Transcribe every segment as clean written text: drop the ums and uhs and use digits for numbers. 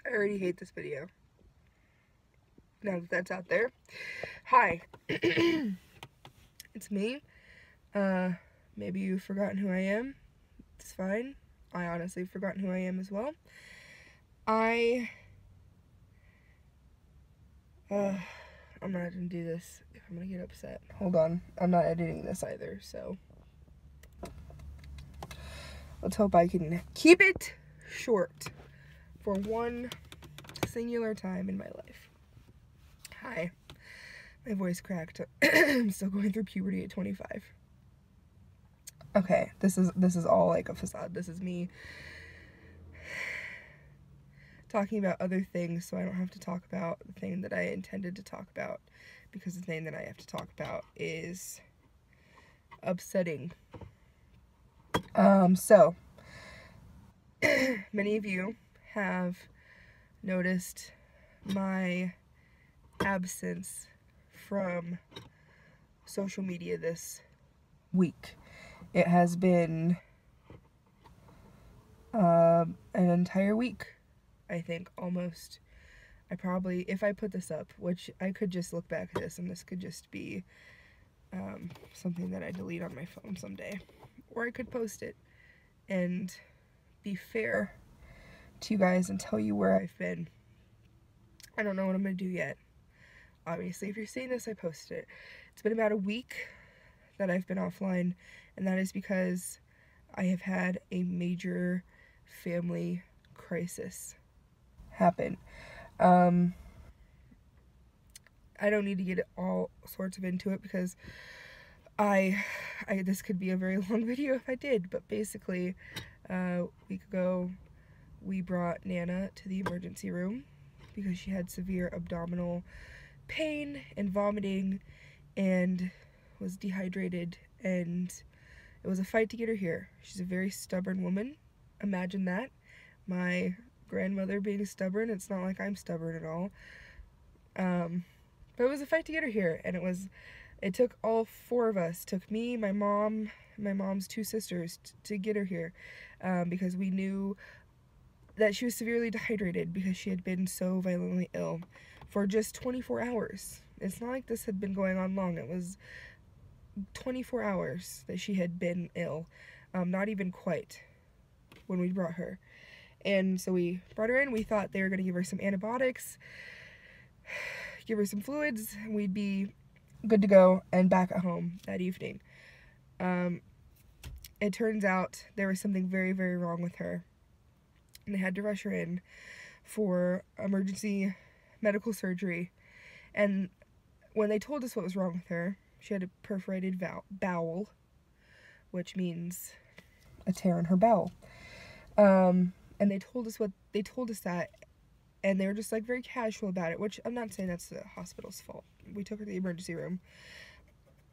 I already hate this video. Now that that's out there. Hi. It's me. Maybe you've forgotten who I am. It's fine. I honestly have forgotten who I am as well. I'm not gonna do this if I'm gonna get upset. Hold on. I'm not editing this either, so let's hope I can keep it short for one singular time in my life. Hi. My voice cracked. I'm still going through puberty at 25. Okay, this is all like a facade. This is me talking about other things so I don't have to talk about the thing that I intended to talk about, because the thing that I have to talk about is upsetting. So many of you have noticed my absence from social media this week. It has been an entire week, I think, almost. I probably, if I put this up, which I could just look back at this and this could just be something that I delete on my phone someday, or I could post it and be fair to you guys and tell you where I've been. I don't know what I'm gonna do yet. Obviously, if you're seeing this, I posted it. It's been about a week that I've been offline, and that is because I have had a major family crisis happen. I don't need to get all sorts of into it because this could be a very long video if I did, but basically, a week ago, we brought Nana to the emergency room because she had severe abdominal pain and vomiting and was dehydrated, and it was a fight to get her here. She's a very stubborn woman. Imagine that. My grandmother being stubborn. It's not like I'm stubborn at all. But it was a fight to get her here, and it took all four of us. It took me, my mom, my mom's two sisters to get her here, because we knew that she was severely dehydrated because she had been so violently ill for just 24 hours. It's not like this had been going on long. It was 24 hours that she had been ill. Not even quite when we brought her. And so we brought her in. We thought they were going to give her some antibiotics, give her some fluids, and we'd be good to go and back at home that evening. It turns out there was something very, very wrong with her, and they had to rush her in for emergency medical surgery. And when they told us what was wrong with her, she had a perforated bowel, which means a tear in her bowel. And they told us that, and they were just like very casual about it, which I'm not saying that's the hospital's fault. We took her to the emergency room.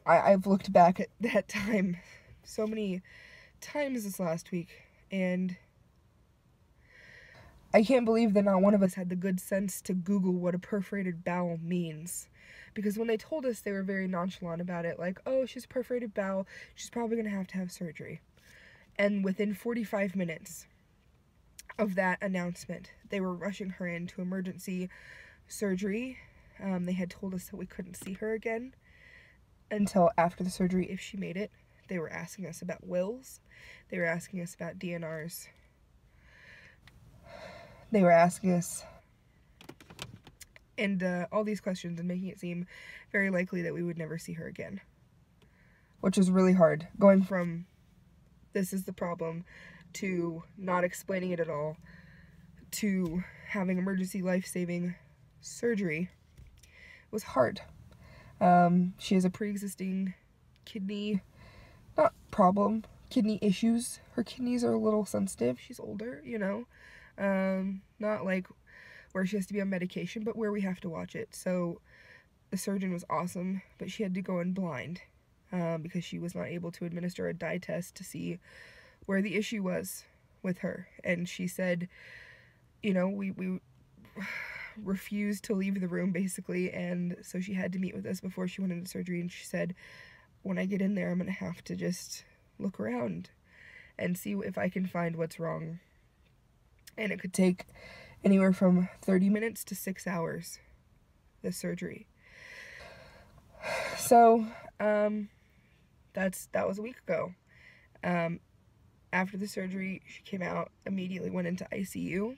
I've looked back at that time so many times this last week, and I can't believe that not one of us had the good sense to Google what a perforated bowel means. Because when they told us, they were very nonchalant about it, like, oh, she's a perforated bowel, she's probably going to have surgery. And within 45 minutes of that announcement, they were rushing her into emergency surgery. They had told us that we couldn't see her again until after the surgery if she made it. They were asking us about wills. They were asking us about DNRs. They were asking us and all these questions, and making it seem very likely that we would never see her again, which is really hard, going from this is the problem to not explaining it at all to having emergency life-saving surgery. It was hard. She has a pre-existing kidney issues. Her kidneys are a little sensitive. She's older, you know. Not like where she has to be on medication, but where we have to watch it. So the surgeon was awesome, but she had to go in blind because she was not able to administer a dye test to see where the issue was with her. And she said, you know, we refused to leave the room basically, and so she had to meet with us before she went into surgery. And she said, when I get in there, I'm gonna have to just look around and see if I can find what's wrong. And it could take anywhere from 30 minutes to 6 hours, the surgery. So, that was a week ago. After the surgery, she came out, immediately went into ICU,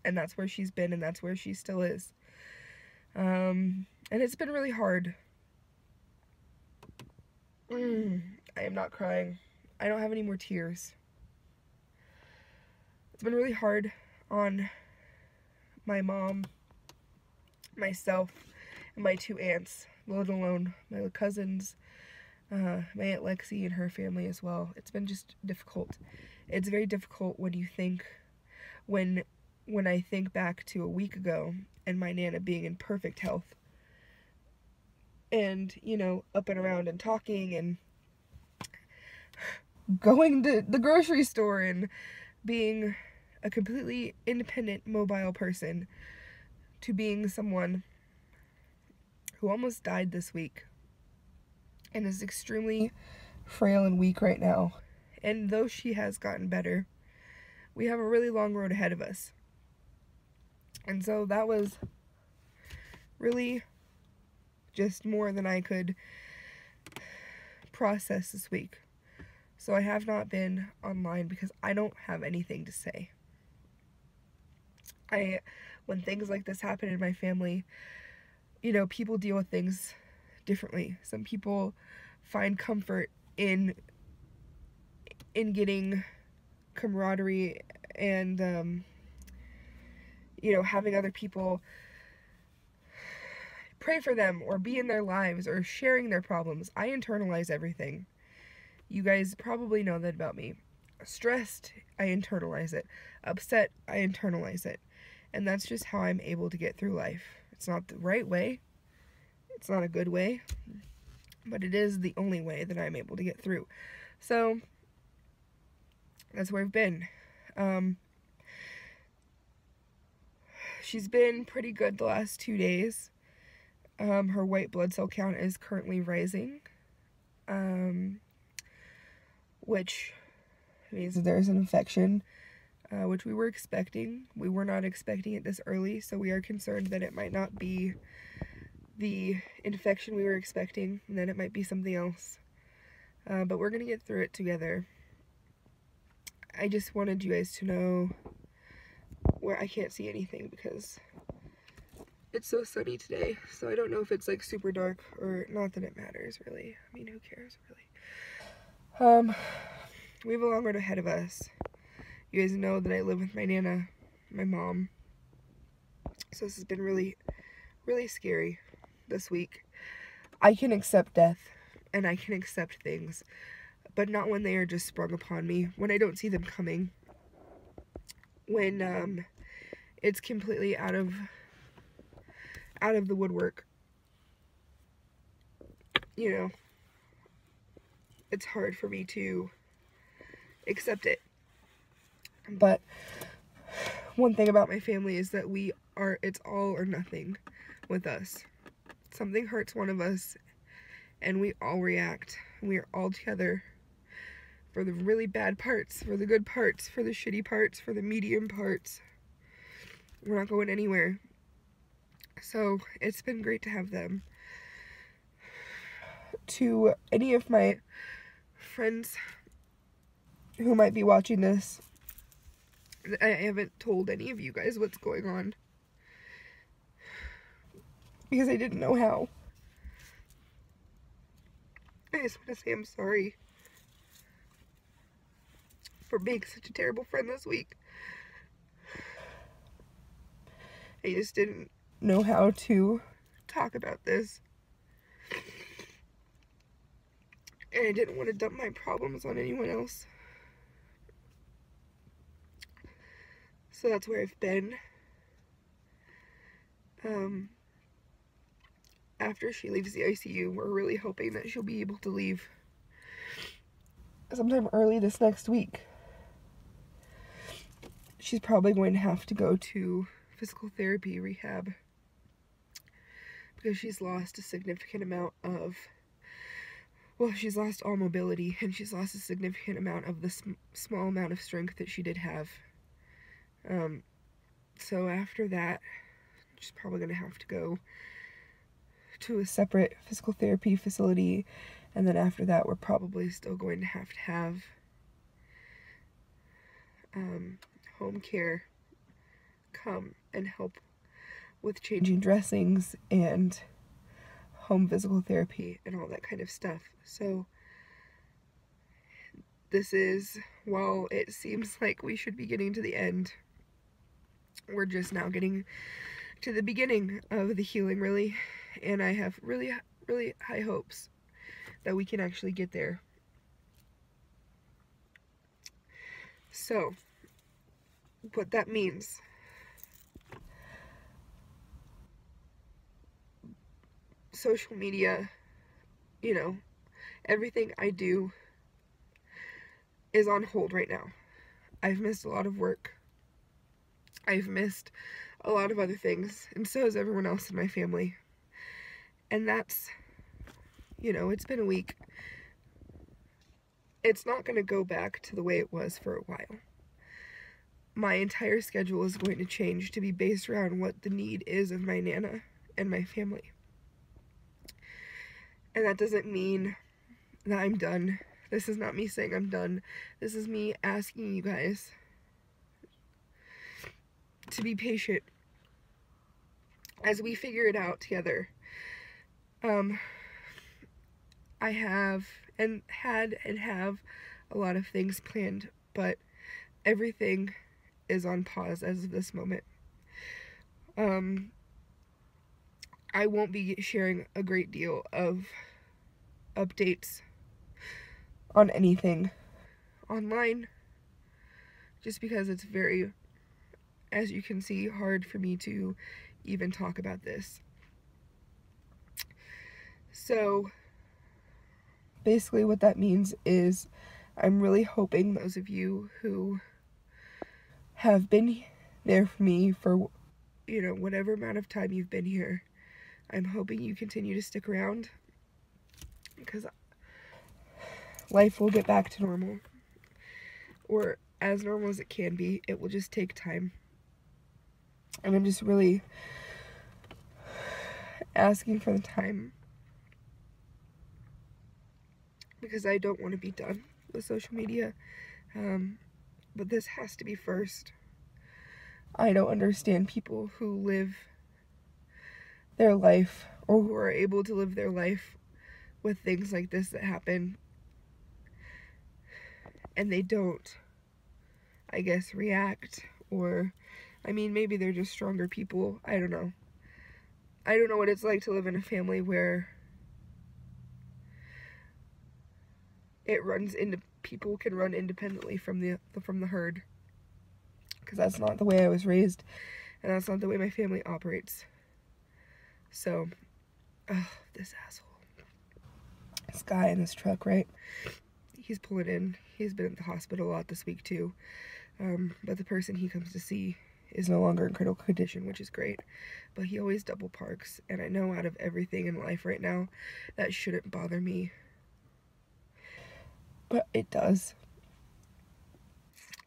and that's where she's been, and that's where she still is. And it's been really hard. I am not crying. I don't have any more tears. It's been really hard on my mom, myself, and my 2 aunts, let alone my cousins, my Aunt Lexi and her family as well. It's been just difficult. It's very difficult when you think, when I think back to a week ago and my Nana being in perfect health and, you know, up and around and talking and going to the grocery store and being a completely independent, mobile person, to being someone who almost died this week and is extremely frail and weak right now. And though she has gotten better, we have a really long road ahead of us. And so that was really just more than I could process this week. So I have not been online because I don't have anything to say. When things like this happen in my family, you know, people deal with things differently. Some people find comfort in getting camaraderie and, you know, having other people pray for them or be in their lives or sharing their problems. I internalize everything. You guys probably know that about me. Stressed, I internalize it. Upset, I internalize it. And that's just how I'm able to get through life. It's not the right way. It's not a good way. But it is the only way that I'm able to get through. So, that's where I've been. She's been pretty good the last 2 days. Her white blood cell count is currently rising. Which means that there's an infection, which we were expecting. We were not expecting it this early, so we are concerned that it might not be the infection we were expecting, and that it might be something else. But we're going to get through it together. I just wanted you guys to know where I can't see anything because it's so sunny today, so I don't know if it's like super dark or not, that it matters really. I mean, who cares really? We have a long road ahead of us. You guys know that I live with my Nana, my mom. So this has been really, really scary this week. I can accept death and I can accept things, but not when they are just sprung upon me, when I don't see them coming, when it's completely out of the woodwork. You know, it's hard for me to accept it. But one thing about my family is that it's all or nothing with us. Something hurts one of us and we all react. We are all together for the really bad parts, for the good parts, for the shitty parts, for the medium parts. We're not going anywhere. So it's been great to have them. To any of my friends who might be watching this, I haven't told any of you guys what's going on because I didn't know how. I just want to say I'm sorry for being such a terrible friend this week. I just didn't know how to talk about this. And I didn't want to dump my problems on anyone else. So that's where I've been. After she leaves the ICU, we're really hoping that she'll be able to leave sometime early this next week. She's probably going to have to go to physical therapy rehab because she's lost a significant amount of, well, she's lost all mobility and she's lost a significant amount of the small amount of strength that she did have. So after that, she's probably going to have to go to a separate physical therapy facility, and then after that we're probably still going to have home care come and help with changing dressings and home physical therapy and all that kind of stuff. So this is, while it seems like we should be getting to the end, we're just now getting to the beginning of the healing, really, and I have really, really high hopes that we can actually get there. So, what that means, social media, you know, everything I do is on hold right now. I've missed a lot of work. I've missed a lot of other things, and so has everyone else in my family. And that's, you know, it's been a week. It's not going to go back to the way it was for a while. My entire schedule is going to change to be based around what the need is of my Nana and my family. And that doesn't mean that I'm done. This is not me saying I'm done. This is me asking you guys to be patient as we figure it out together. I have and have a lot of things planned, but everything is on pause as of this moment. I won't be sharing a great deal of updates on anything online, just because it's very, as you can see, hard for me to even talk about this. So basically what that means is I'm really hoping those of you who have been there for me for, you know, whatever amount of time you've been here, I'm hoping you continue to stick around, because life will get back to normal, or as normal as it can be. It will just take time. And I'm just really asking for the time, because I don't want to be done with social media. But this has to be first. I don't understand people who live their life, or who are able to live their life with things like this that happen, and they don't, I guess, react. Or, I mean, maybe they're just stronger people. I don't know. I don't know what it's like to live in a family where people can run independently from the herd, because that's not the way I was raised, and that's not the way my family operates. So, this asshole, this guy in this truck, right? He's pulling in. He's been at the hospital a lot this week too, but the person he comes to see is no longer in critical condition, which is great. But he always double parks, and I know out of everything in life right now, that shouldn't bother me, but it does.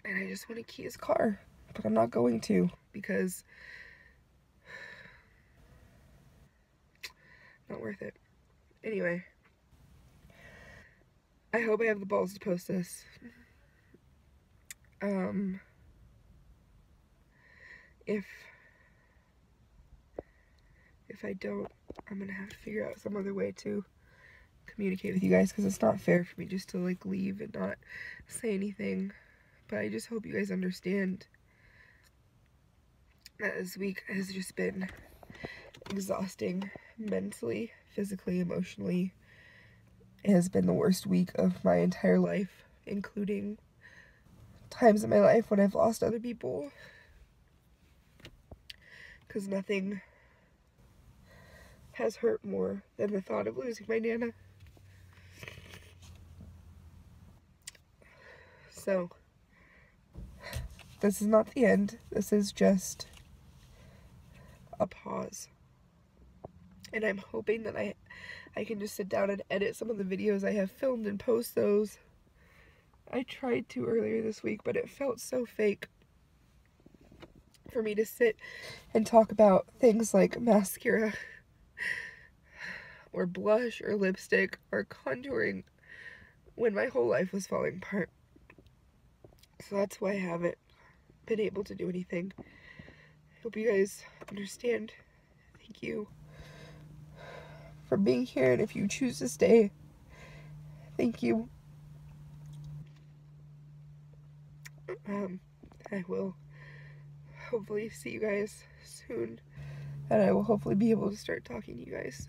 And I just want to key his car, but I'm not going to, because not worth it. Anyway, I hope I have the balls to post this. If I don't, I'm gonna have to figure out some other way to communicate with you guys, because it's not fair for me just to like leave and not say anything. But I just hope you guys understand that this week has just been exhausting, mentally, physically, emotionally. It has been the worst week of my entire life, including times in my life when I've lost other people, because nothing has hurt more than the thought of losing my Nana. So, this is not the end. This is just a pause. And I'm hoping that I can just sit down and edit some of the videos I have filmed and post those. I tried to earlier this week, but it felt so fake. for me to sit and talk about things like mascara or blush or lipstick or contouring when my whole life was falling apart. So that's why I haven't been able to do anything. I hope you guys understand. Thank you for being here, and if you choose to stay, thank you. I will hopefully see you guys soon, and I will hopefully be able to start talking to you guys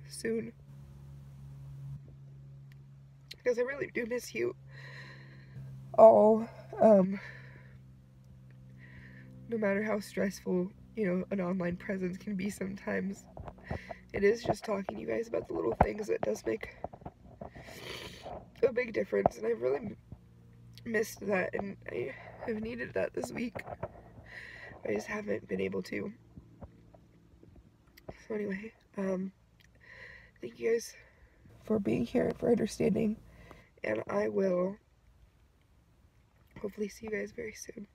soon, because I really do miss you all. No matter how stressful, you know, an online presence can be sometimes, it is just talking to you guys about the little things that does make a big difference, and I really missed that, and I have needed that this week. I just haven't been able to. So anyway, thank you guys for being here and for understanding, and I will hopefully see you guys very soon.